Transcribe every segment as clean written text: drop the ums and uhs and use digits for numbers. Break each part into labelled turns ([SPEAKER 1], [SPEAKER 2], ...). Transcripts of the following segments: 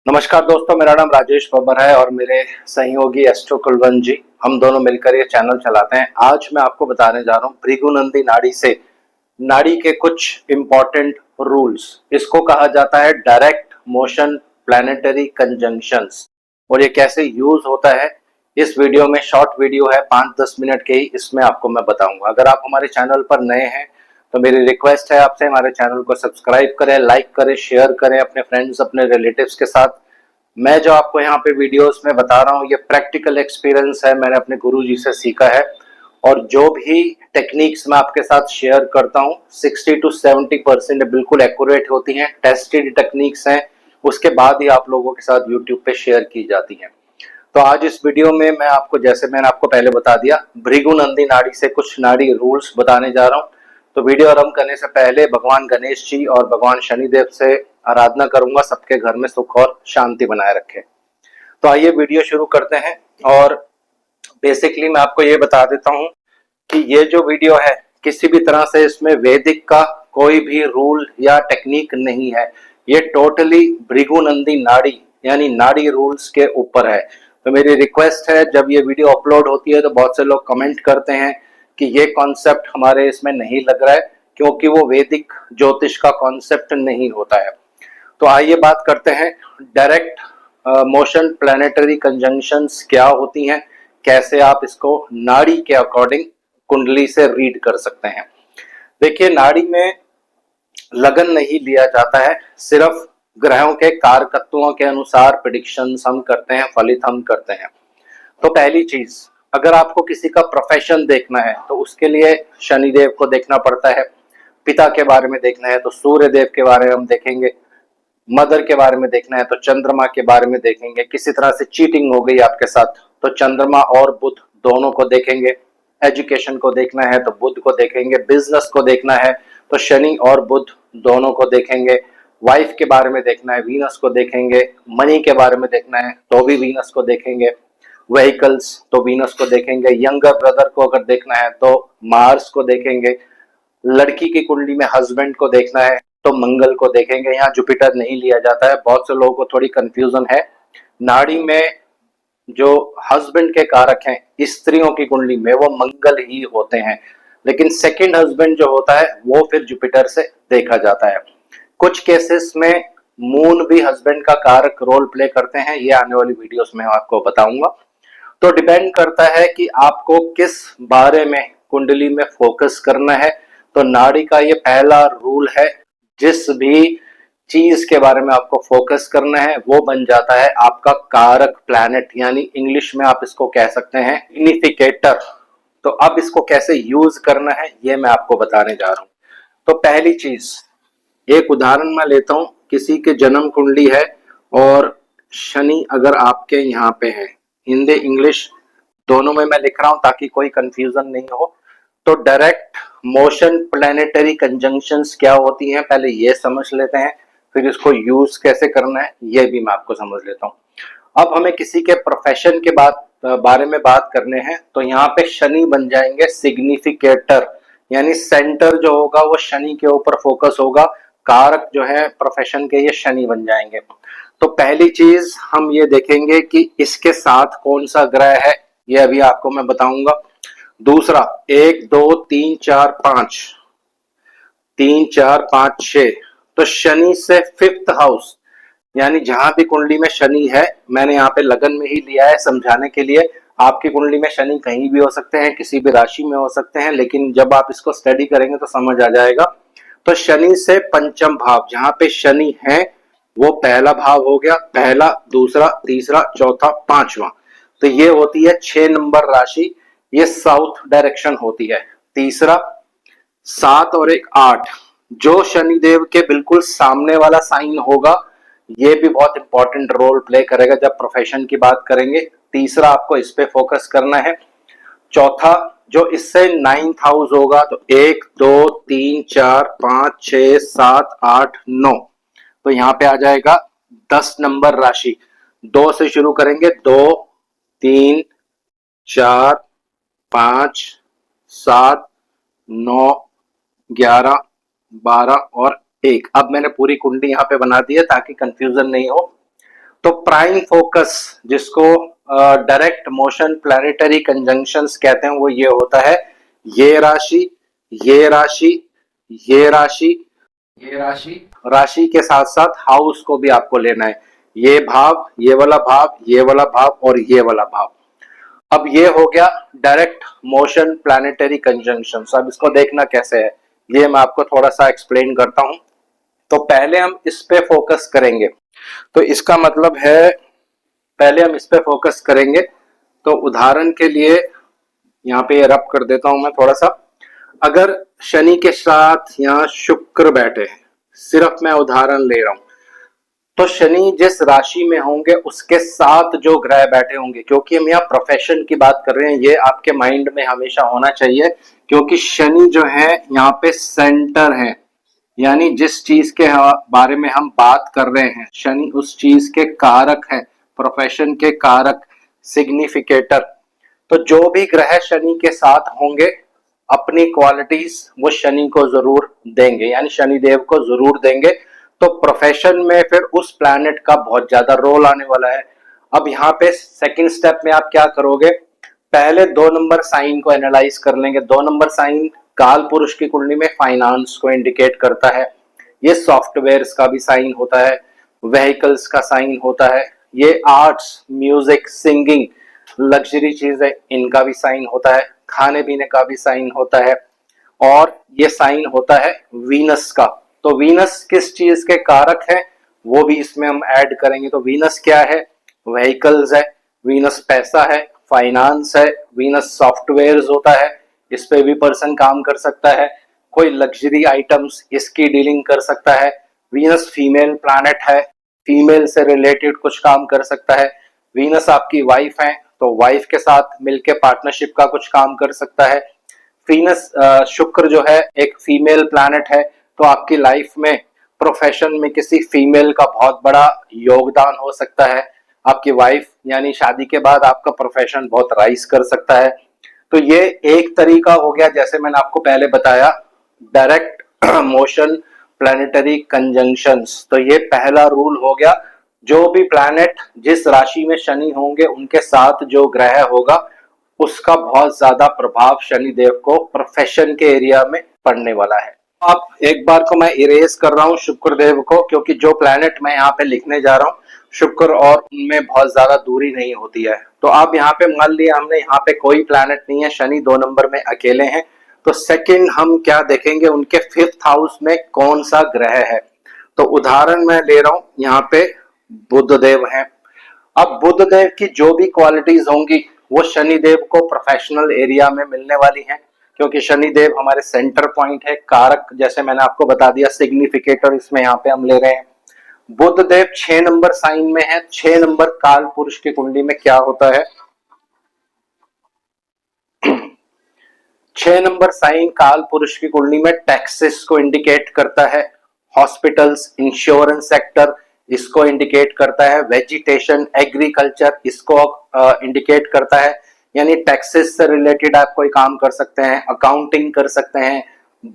[SPEAKER 1] नमस्कार दोस्तों, मेरा नाम राजेश बब्बर है और मेरे सहयोगी एस्ट्रो कुलवंत जी, हम दोनों मिलकर ये चैनल चलाते हैं। आज मैं आपको बताने जा रहा हूँ भृगुनंदी नाड़ी से नाड़ी के कुछ इंपॉर्टेंट रूल्स। इसको कहा जाता है डायरेक्ट मोशन प्लैनेटरी कंजंक्शंस, और ये कैसे यूज होता है इस वीडियो में, शॉर्ट वीडियो है 5-10 मिनट के ही, इसमें आपको मैं बताऊंगा। अगर आप हमारे चैनल पर नए हैं तो मेरी रिक्वेस्ट है आपसे, हमारे चैनल को सब्सक्राइब करें, लाइक करें, शेयर करें अपने फ्रेंड्स, अपने रिलेटिव्स के साथ। मैं जो आपको यहाँ पे वीडियोस में बता रहा हूँ ये प्रैक्टिकल एक्सपीरियंस है, मैंने अपने गुरुजी से सीखा है। और जो भी टेक्निक्स मैं आपके साथ शेयर करता हूँ 60 to 70% बिल्कुल एक्यूरेट होती हैं, टेस्टेड टेक्निक्स हैं, उसके बाद ही आप लोगों के साथ यूट्यूब पे शेयर की जाती हैं। तो आज इस वीडियो में मैं आपको, जैसे मैंने आपको पहले बता दिया, भृगुनंदी नाड़ी से कुछ नाड़ी रूल्स बताने जा रहा हूँ। तो वीडियो आरंभ करने से पहले भगवान गणेश जी और भगवान शनिदेव से आराधना करूंगा सबके घर में सुख और शांति बनाए रखे। तो आइए वीडियो शुरू करते हैं। और बेसिकली मैं आपको ये बता देता हूँ कि ये जो वीडियो है किसी भी तरह से इसमें वैदिक का कोई भी रूल या टेक्निक नहीं है, ये टोटली भृगुनंदी नाड़ी यानी नाड़ी रूल्स के ऊपर है। तो मेरी रिक्वेस्ट है, जब ये वीडियो अपलोड होती है तो बहुत से लोग कमेंट करते हैं कि ये कॉन्सेप्ट हमारे इसमें नहीं लग रहा है, क्योंकि वो वैदिक ज्योतिष का कॉन्सेप्ट नहीं होता है। तो आइए बात करते हैं डायरेक्ट मोशन प्लैनेटरी कंजंक्शंस क्या होती हैं, कैसे आप इसको नाड़ी के अकॉर्डिंग कुंडली से रीड कर सकते हैं। देखिए, नाड़ी में लगन नहीं लिया जाता है, सिर्फ ग्रहों के कारकत्वों के अनुसार प्रेडिक्शंस हम करते हैं, फलित हम करते हैं। तो पहली चीज, अगर आपको किसी का प्रोफेशन देखना है तो उसके लिए शनिदेव को देखना पड़ता है, पिता के बारे में देखना है तो सूर्य देव के बारे में हम देखेंगे, मदर के बारे में देखना है तो चंद्रमा के बारे में देखेंगे, किसी तरह से चीटिंग हो गई आपके साथ तो चंद्रमा और बुध दोनों को देखेंगे, एजुकेशन को देखना है तो बुध को देखेंगे, बिजनेस को देखना है तो शनि और बुध दोनों को देखेंगे, वाइफ के बारे में देखना है वीनस को देखेंगे, मनी के बारे में देखना है तो भी वीनस को देखेंगे, व्हीकल्स तो वीनस को देखेंगे, यंगर ब्रदर को अगर देखना है तो मार्स को देखेंगे, लड़की की कुंडली में हस्बैंड को देखना है तो मंगल को देखेंगे। यहाँ जुपिटर नहीं लिया जाता है, बहुत से लोगों को थोड़ी कंफ्यूजन है। नाड़ी में जो हस्बैंड के कारक हैं स्त्रियों की कुंडली में वो मंगल ही होते हैं, लेकिन सेकंड हस्बैंड जो होता है वो फिर जुपिटर से देखा जाता है। कुछ केसेस में मून भी हस्बैंड का कारक रोल प्ले करते हैं, ये आने वाली वीडियोस में आपको बताऊंगा। तो डिपेंड करता है कि आपको किस बारे में कुंडली में फोकस करना है। तो नाड़ी का ये पहला रूल है, जिस भी चीज के बारे में आपको फोकस करना है वो बन जाता है आपका कारक प्लैनेट, यानी इंग्लिश में आप इसको कह सकते हैं सिग्निफिकेटर। तो अब इसको कैसे यूज करना है ये मैं आपको बताने जा रहा हूं। तो पहली चीज, एक उदाहरण मैं लेता हूं, किसी के जन्म कुंडली है और शनि अगर आपके यहाँ पे है, हिंदी इंग्लिश दोनों में मैं लिख रहा हूं ताकि कोई कंफ्यूजन नहीं हो। तो डायरेक्ट मोशन प्लैनेटरी कंजंक्शंस क्या होती हैं पहले ये समझ लेते हैं, फिर इसको यूज कैसे करना है ये भी मैं आपको समझ लेता हूं। अब हमें किसी के प्रोफेशन के बारे में बात करने हैं, तो यहाँ पे शनि बन जाएंगे सिग्निफिकेटर, यानी सेंटर जो होगा वो शनि के ऊपर फोकस होगा, कारक जो है प्रोफेशन के ये शनि बन जाएंगे। तो पहली चीज हम ये देखेंगे कि इसके साथ कौन सा ग्रह है, ये अभी आपको मैं बताऊंगा। दूसरा, 1 2 3 4 5, 3 4 5 6, तो शनि से फिफ्थ हाउस, यानी जहां भी कुंडली में शनि है, मैंने यहाँ पे लगन में ही लिया है समझाने के लिए। आपकी कुंडली में शनि कहीं भी हो सकते हैं, किसी भी राशि में हो सकते हैं, लेकिन जब आप इसको स्टडी करेंगे तो समझ आ जाएगा। तो शनि से पंचम भाव, जहां पे शनि है वो पहला भाव हो गया, पहला, दूसरा, तीसरा, चौथा, पांचवा। तो ये होती है 6 नंबर राशि, ये साउथ डायरेक्शन होती है। तीसरा, 7 और 1 8, जो शनिदेव के बिल्कुल सामने वाला साइन होगा ये भी बहुत इंपॉर्टेंट रोल प्ले करेगा जब प्रोफेशन की बात करेंगे। तीसरा, आपको इस पे फोकस करना है। चौथा, जो इससे 9th हाउस होगा, तो 1 2 3 4 5 6 7 8 9, तो यहाँ पे आ जाएगा 10 नंबर राशि। 2 से शुरू करेंगे, 2 3 4 5 7 9 11 12 और 1। अब मैंने पूरी कुंडली यहाँ पे बना दी है ताकि कंफ्यूजन नहीं हो। तो प्राइम फोकस जिसको डायरेक्ट मोशन प्लैनेटरी कंजंक्शंस कहते हैं, वो ये होता है ये राशि, ये राशि, ये राशि, ये राशि, राशि के साथ साथ हाउस को भी आपको लेना है, ये भाव, ये वाला भाव, ये वाला भाव और ये वाला भाव। अब ये हो गया डायरेक्ट मोशन प्लैनेटरी कंजंक्शन। अब इसको देखना कैसे है ये मैं आपको थोड़ा सा एक्सप्लेन करता हूं। तो पहले हम इस पे फोकस करेंगे, तो इसका मतलब है पहले हम इस पे फोकस करेंगे। तो उदाहरण के लिए यहाँ पे रब कर देता हूं मैं थोड़ा सा। अगर शनि के साथ यहाँ शुक्र बैठे हैं, सिर्फ मैं उदाहरण ले रहा हूं, तो शनि जिस राशि में होंगे उसके साथ जो ग्रह बैठे होंगे, क्योंकि हम यहाँ प्रोफेशन की बात कर रहे हैं, ये आपके माइंड में हमेशा होना चाहिए, क्योंकि शनि जो है यहाँ पे सेंटर है, यानी जिस चीज के बारे में हम बात कर रहे हैं शनि उस चीज के कारक है, प्रोफेशन के कारक, सिग्निफिकेटर। तो जो भी ग्रह शनि के साथ होंगे अपनी क्वालिटीज वो शनि को जरूर देंगे, यानी शनि देव को जरूर देंगे। तो प्रोफेशन में फिर उस प्लैनेट का बहुत ज्यादा रोल आने वाला है। अब यहाँ पे सेकंड स्टेप में आप क्या करोगे, पहले 2 नंबर साइन को एनालाइज कर लेंगे। 2 नंबर साइन काल पुरुष की कुंडली में फाइनेंस को इंडिकेट करता है, ये सॉफ्टवेयर्स का भी साइन होता है, व्हीकल्स का साइन होता है, ये आर्ट्स, म्यूजिक, सिंगिंग, लग्जरी चीजें इनका भी साइन होता है, खाने पीने का भी साइन होता है, और ये साइन होता है वीनस का। तो वीनस किस चीज के कारक है वो भी इसमें हम ऐड करेंगे। तो वीनस क्या है, व्हीकल्स है, वीनस पैसा है, फाइनेंस है, वीनस सॉफ्टवेयर्स होता है, इस पे भी पर्सन काम कर सकता है, कोई लग्जरी आइटम्स इसकी डीलिंग कर सकता है, वीनस फीमेल प्लैनेट है, फीमेल से रिलेटेड कुछ काम कर सकता है, वीनस आपकी वाइफ है तो वाइफ के साथ मिलके पार्टनरशिप का कुछ काम कर सकता है, वीनस शुक्र जो है एक फीमेल प्लैनेट है तो आपकी लाइफ में प्रोफेशन में किसी फीमेल का बहुत बड़ा योगदान हो सकता है, आपकी वाइफ यानी शादी के बाद आपका प्रोफेशन बहुत राइज कर सकता है। तो ये एक तरीका हो गया, जैसे मैंने आपको पहले बताया, डायरेक्ट मोशन प्लैनेटरी कंजंक्शंस। तो ये पहला रूल हो गया, जो भी प्लैनेट जिस राशि में शनि होंगे उनके साथ जो ग्रह होगा उसका बहुत ज्यादा प्रभाव शनि देव को प्रोफेशन के एरिया में पड़ने वाला है। आप एक बार को मैं इरेज कर रहा हूँ शुक्र देव को, क्योंकि जो प्लैनेट मैं यहाँ पे लिखने जा रहा हूँ शुक्र और उनमें बहुत ज्यादा दूरी नहीं होती है। तो आप यहाँ पे मान लिया हमने यहाँ पे कोई प्लैनेट नहीं है, शनि 2 नंबर में अकेले हैं, तो सेकंड हम क्या देखेंगे उनके 5th हाउस में कौन सा ग्रह है। तो उदाहरण मैं ले रहा हूं, यहाँ पे बुध देव है। अब बुध देव की जो भी क्वालिटीज होंगी वो शनि देव को प्रोफेशनल एरिया में मिलने वाली हैं, क्योंकि शनि देव हमारे सेंटर पॉइंट है, कारक, जैसे मैंने आपको बता दिया, सिग्निफिकेटर इसमें यहाँ पे हम ले रहे हैं। बुध देव 6 नंबर साइन में है। 6 नंबर काल पुरुष की कुंडली में क्या होता है, 6 नंबर साइन काल पुरुष की कुंडली में टैक्सेस को इंडिकेट करता है, हॉस्पिटल्स, इंश्योरेंस सेक्टर इसको इंडिकेट करता है, वेजिटेशन, एग्रीकल्चर इसको इंडिकेट करता है, यानी टैक्सेस से रिलेटेड आप कोई काम कर सकते हैं, अकाउंटिंग कर सकते हैं,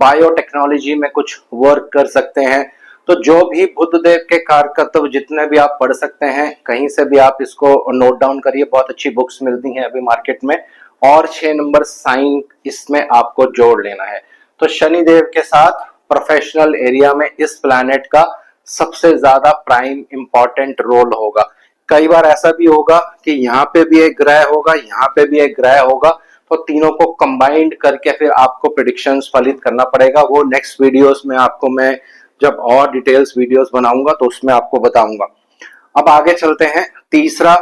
[SPEAKER 1] बायोटेक्नोलॉजी में कुछ वर्क कर सकते हैं। तो जो भी बुध देव के कारकत्व जितने भी आप पढ़ सकते हैं, कहीं से भी आप इसको नोट डाउन करिए, बहुत अच्छी बुक्स मिलती हैं अभी मार्केट में, और 6 नंबर साइन इसमें आपको जोड़ लेना है। तो शनि देव के साथ प्रोफेशनल एरिया में इस प्लैनेट का सबसे ज्यादा प्राइम इंपॉर्टेंट रोल होगा। कई बार ऐसा भी होगा कि यहाँ पे भी एक ग्रह होगा, यहाँ पे भी एक ग्रह होगा, तो तीनों को कंबाइंड करके फिर आपको प्रेडिक्शंस फलित करना पड़ेगा। वो नेक्स्ट वीडियोस में आपको मैं जब और डिटेल्स वीडियोस बनाऊंगा तो उसमें आपको बताऊंगा। अब आगे चलते हैं, तीसरा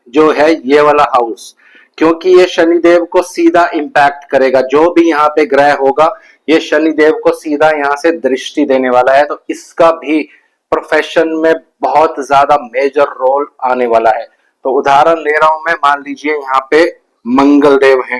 [SPEAKER 1] जो है ये वाला हाउस, क्योंकि ये शनिदेव को सीधा इंपैक्ट करेगा, जो भी यहाँ पे ग्रह होगा ये शनिदेव को सीधा यहाँ से दृष्टि देने वाला है, तो इसका भी प्रोफेशन में बहुत ज्यादा मेजर रोल आने वाला है। तो उदाहरण ले रहा हूं मैं, मान लीजिए यहाँ पे मंगल देव है।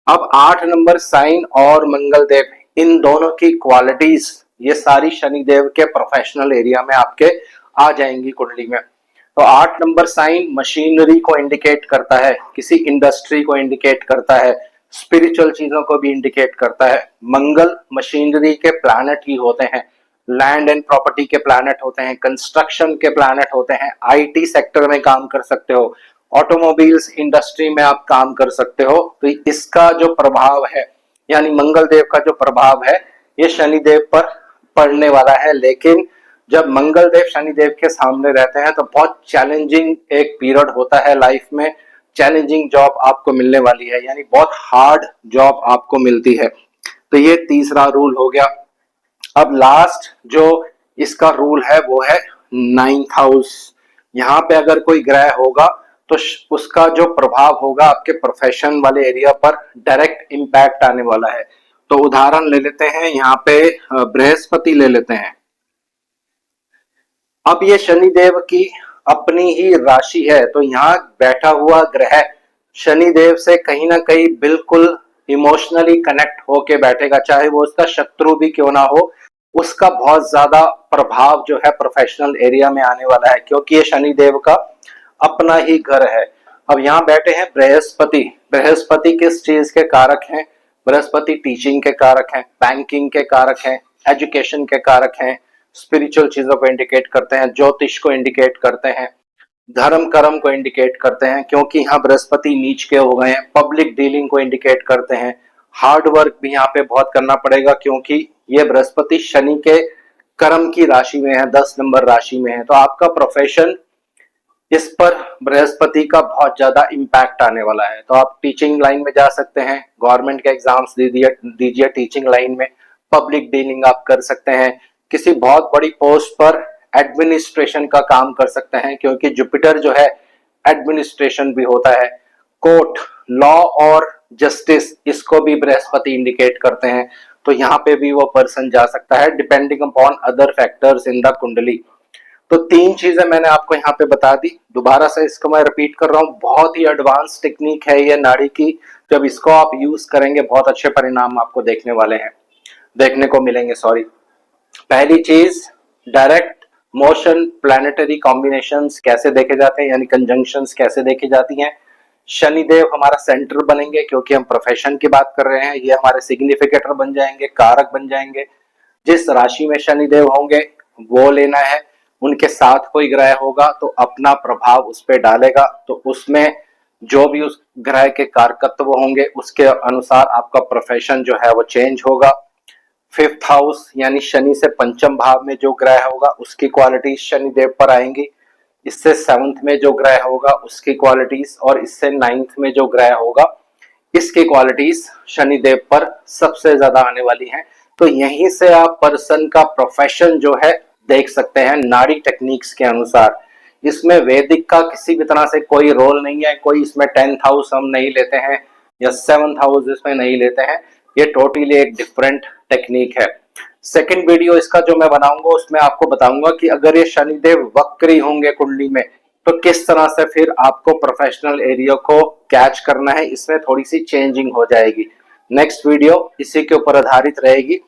[SPEAKER 1] अब 8 नंबर साइन और मंगल देव, इन दोनों की क्वालिटीज ये सारी शनिदेव के प्रोफेशनल एरिया में आपके आ जाएंगी कुंडली में। तो 8 नंबर साइन मशीनरी को इंडिकेट करता है, किसी इंडस्ट्री को इंडिकेट करता है, स्पिरिचुअल चीजों को भी इंडिकेट करता है। मंगल मशीनरी के प्लैनेट ही होते हैं, लैंड एंड प्रॉपर्टी के प्लैनेट होते हैं, कंस्ट्रक्शन के प्लैनेट होते हैं, आईटी सेक्टर में काम कर सकते हो, ऑटोमोबाइल्स इंडस्ट्री में आप काम कर सकते हो। तो इसका जो प्रभाव है यानी मंगल देव का जो प्रभाव है ये शनिदेव पर पड़ने वाला है। लेकिन जब मंगल देव शनिदेव के सामने रहते हैं तो बहुत चैलेंजिंग एक पीरियड होता है लाइफ में, चैलेंजिंग जॉब आपको मिलने वाली है, यानी बहुत हार्ड जॉब आपको मिलती है। तो ये तीसरा रूल हो गया। अब लास्ट जो इसका रूल है वो है 9th हाउस। यहाँ पे अगर कोई ग्रह होगा तो उसका जो प्रभाव होगा आपके प्रोफेशन वाले एरिया पर डायरेक्ट इम्पैक्ट आने वाला है। तो उदाहरण ले लेते हैं, यहाँ पे बृहस्पति ले लेते हैं। अब ये शनिदेव की अपनी ही राशि है, तो यहाँ बैठा हुआ ग्रह शनिदेव से कहीं ना कहीं बिल्कुल इमोशनली कनेक्ट होके बैठेगा, चाहे वो उसका शत्रु भी क्यों ना हो। उसका बहुत ज्यादा प्रभाव जो है प्रोफेशनल एरिया में आने वाला है, क्योंकि ये शनिदेव का अपना ही घर है। अब यहाँ बैठे हैं बृहस्पति। बृहस्पति किस चीज के कारक हैं? बृहस्पति टीचिंग के कारक हैं, बैंकिंग के कारक हैं, एजुकेशन के कारक हैं, स्पिरिचुअल चीजों को इंडिकेट करते हैं, ज्योतिष को इंडिकेट करते हैं, धर्म कर्म को इंडिकेट करते हैं, क्योंकि यहाँ बृहस्पति नीच के हो गए हैं। पब्लिक डीलिंग को इंडिकेट करते हैं। हार्ड वर्क भी यहाँ पे बहुत करना पड़ेगा, क्योंकि ये बृहस्पति शनि के कर्म की राशि में है, 10 नंबर राशि में है। तो आपका प्रोफेशन, इस पर बृहस्पति का बहुत ज्यादा इम्पैक्ट आने वाला है। तो आप टीचिंग लाइन में जा सकते हैं, गवर्नमेंट के एग्जाम्स दीजिए टीचिंग लाइन में, पब्लिक डीलिंग आप कर सकते हैं, किसी बहुत बड़ी पोस्ट पर एडमिनिस्ट्रेशन का काम कर सकते हैं, क्योंकि जुपिटर जो है एडमिनिस्ट्रेशन भी होता है। कोर्ट, लॉ और जस्टिस, इसको भी बृहस्पति इंडिकेट करते हैं। तो यहाँ पे भी वो पर्सन जा सकता है, depending upon other factors in the कुंडली। तो 3 चीजें मैंने आपको यहाँ पे बता दी। दोबारा से इसको मैं रिपीट कर रहा हूँ, बहुत ही एडवांस टेक्निक है ये नाड़ी की। जब इसको आप यूज करेंगे बहुत अच्छे परिणाम आपको देखने को मिलेंगे। सॉरी। पहली चीज, डायरेक्ट मोशन प्लैनेटरी कॉम्बिनेशंस कैसे देखे जाते हैं, यानी कंजंक्शंस कैसे देखी जाती हैं। शनिदेव हमारा सेंटर बनेंगे, क्योंकि हम प्रोफेशन की बात कर रहे हैं। ये हमारे सिग्निफिकेटर बन जाएंगे, कारक बन जाएंगे। जिस राशि में शनिदेव होंगे वो लेना है। उनके साथ कोई ग्रह होगा तो अपना प्रभाव उस पर डालेगा, तो उसमें जो भी उस ग्रह के कारकत्व होंगे उसके अनुसार आपका प्रोफेशन जो है वो चेंज होगा। 5th हाउस यानी शनि से पंचम भाव में जो ग्रह होगा उसकी क्वालिटीज शनिदेव पर आएंगी। इससे 7th में जो ग्रह होगा उसकी क्वालिटीज, और इससे 9th में जो ग्रह होगा इसकी क्वालिटीज शनिदेव पर सबसे ज्यादा आने वाली हैं। तो यहीं से आप पर्सन का प्रोफेशन जो है देख सकते हैं नाड़ी टेक्निक्स के अनुसार। इसमें वैदिक का किसी भी तरह से कोई रोल नहीं है। कोई इसमें 10th हाउस हम नहीं लेते हैं या 7th हाउस इसमें नहीं लेते हैं। ये टोटली एक डिफरेंट टेक्निक है। सेकंड वीडियो इसका जो मैं बनाऊंगा उसमें आपको बताऊंगा कि अगर ये शनिदेव वक्री होंगे कुंडली में तो किस तरह से फिर आपको प्रोफेशनल एरिया को कैच करना है। इसमें थोड़ी सी चेंजिंग हो जाएगी। नेक्स्ट वीडियो इसी के ऊपर आधारित रहेगी।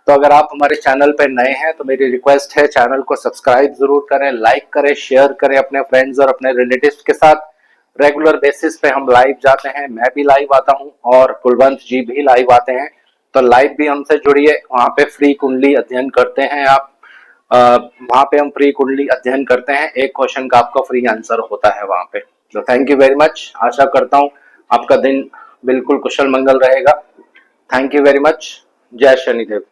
[SPEAKER 1] तो अगर आप हमारे चैनल पर नए हैं तो मेरी रिक्वेस्ट है चैनल को सब्सक्राइब जरूर करें, लाइक करें, शेयर करें अपने फ्रेंड्स और अपने रिलेटिव्स के साथ। रेगुलर बेसिस पे हम लाइव जाते हैं, मैं भी लाइव आता हूं और कुलवंत जी भी लाइव आते हैं। तो लाइव भी हमसे जुड़िए, वहां पे फ्री कुंडली अध्ययन करते हैं आप। वहां पे हम फ्री कुंडली अध्ययन करते हैं, एक क्वेश्चन का आपका फ्री आंसर होता है वहां पे। तो थैंक यू वेरी मच। आशा करता हूं आपका दिन बिल्कुल कुशल मंगल रहेगा। Thank you very much. जय शनिदेव।